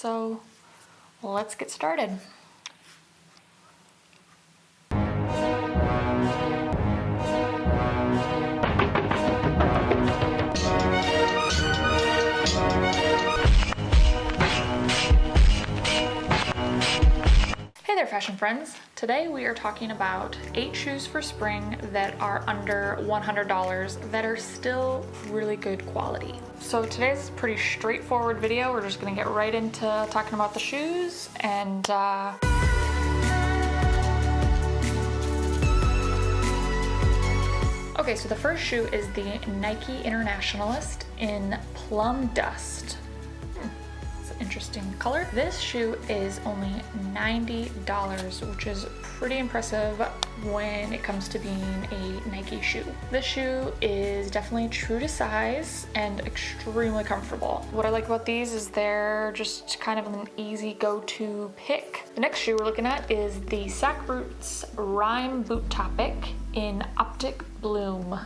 so let's get started. Hey there, fashion friends. Today we are talking about 8 shoes for spring that are under $100 that are still really good quality. So today's a pretty straightforward video. We're just gonna get right into talking about the shoes and okay, so the first shoe is the Nike Internationalist in Plum Dust. Interesting color. This shoe is only $90, which is pretty impressive when it comes to being a Nike shoe. This shoe is definitely true to size and extremely comfortable. What I like about these is they're just kind of an easy go-to pick. The next shoe we're looking at is the Sakroot's Rime Boot Topic in Optic Bloom.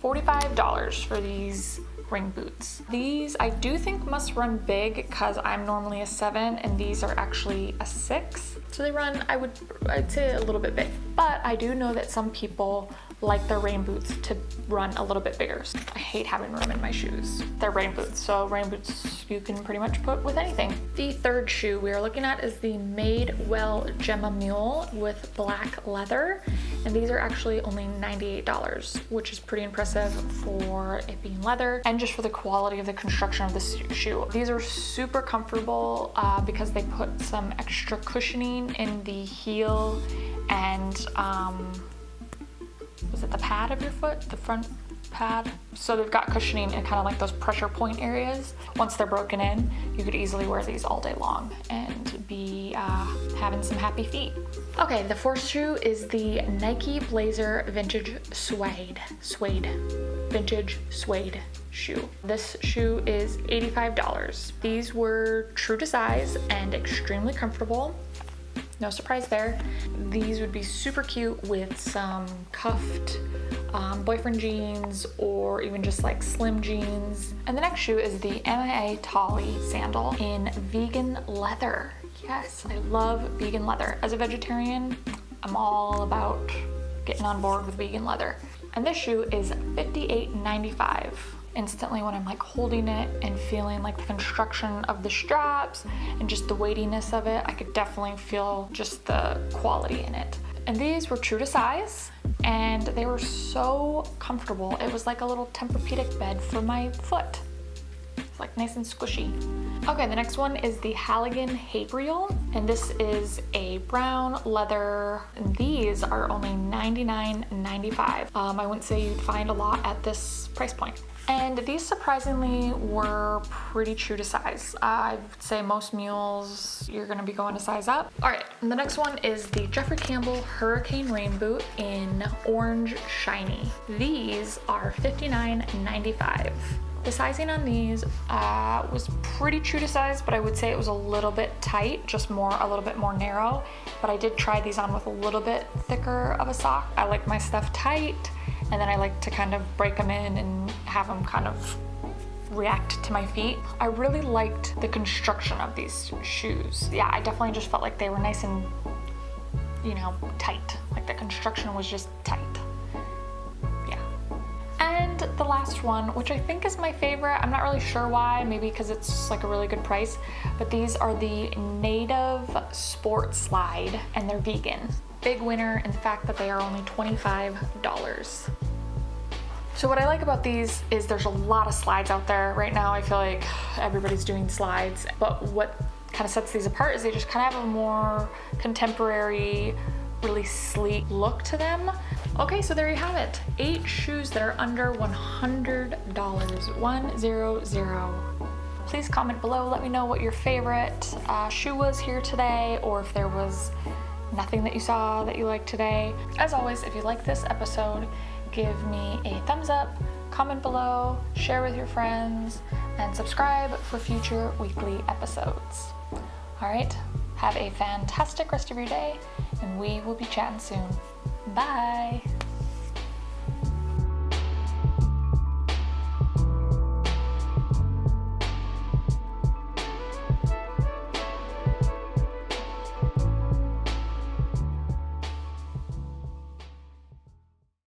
$45 for these ring boots. These I do think must run big because I'm normally a 7 and these are actually a 6. So they run, I'd say a little bit big. But I do know that some people like their rain boots to run a little bit bigger. I hate having room in my shoes. They're rain boots, so rain boots you can pretty much put with anything. The third shoe we are looking at is the Madewell Gemma Mule with black leather. And these are actually only $98, which is pretty impressive for it being leather and just for the quality of the construction of this shoe. These are super comfortable because they put some extra cushioning in the heel and was it the pad of your foot? The front pad? So they've got cushioning in kind of like those pressure point areas. Once they're broken in, you could easily wear these all day long and be having some happy feet. Okay, the fourth shoe is the Nike Blazer Vintage Suede Vintage Suede shoe. This shoe is $85. These were true to size and extremely comfortable. No surprise there. These would be super cute with some cuffed boyfriend jeans or even just like slim jeans. And the next shoe is the MIA Tolly sandal in vegan leather. Yes, I love vegan leather. As a vegetarian, I'm all about getting on board with vegan leather. And this shoe is $58.95. Instantly when I'm like holding it and feeling like the construction of the straps and just the weightiness of it, I could definitely feel just the quality in it. And these were true to size and they were so comfortable. It was like a little Tempur-Pedic bed for my foot. It's like nice and squishy. Okay, the next one is the Halligan Habriel, and this is a brown leather. And these are only $99.95. I wouldn't say you'd find a lot at this price point. And these surprisingly were pretty true to size. I would say most mules, you're gonna be going a size up. All right, and the next one is the Jeffrey Campbell Hurricane Rain Boot in Orange Shiny. These are $59.95. The sizing on these was pretty true to size, but I would say it was a little bit tight, just a little bit more narrow. But I did try these on with a little bit thicker of a sock. I like my stuff tight, and then I like to kind of break them in and have them kind of react to my feet. I really liked the construction of these shoes. Yeah, I definitely just felt like they were nice and, you know, tight. Like the construction was just tight. And the last one, which I think is my favorite, I'm not really sure why, maybe because it's like a really good price, but these are the Native Sport Slide and they're vegan. Big winner in the fact that they are only $25. So what I like about these is there's a lot of slides out there. Right now I feel like everybody's doing slides, but what kind of sets these apart is they just kind of have a more contemporary, really sleek look to them. Okay, so there you have it. 8 shoes that are under $100. 100. Please comment below, let me know what your favorite shoe was here today, or if there was nothing that you saw that you liked today. As always, if you like this episode, give me a thumbs up, comment below, share with your friends, and subscribe for future weekly episodes. All right, have a fantastic rest of your day, and we will be chatting soon. Bye.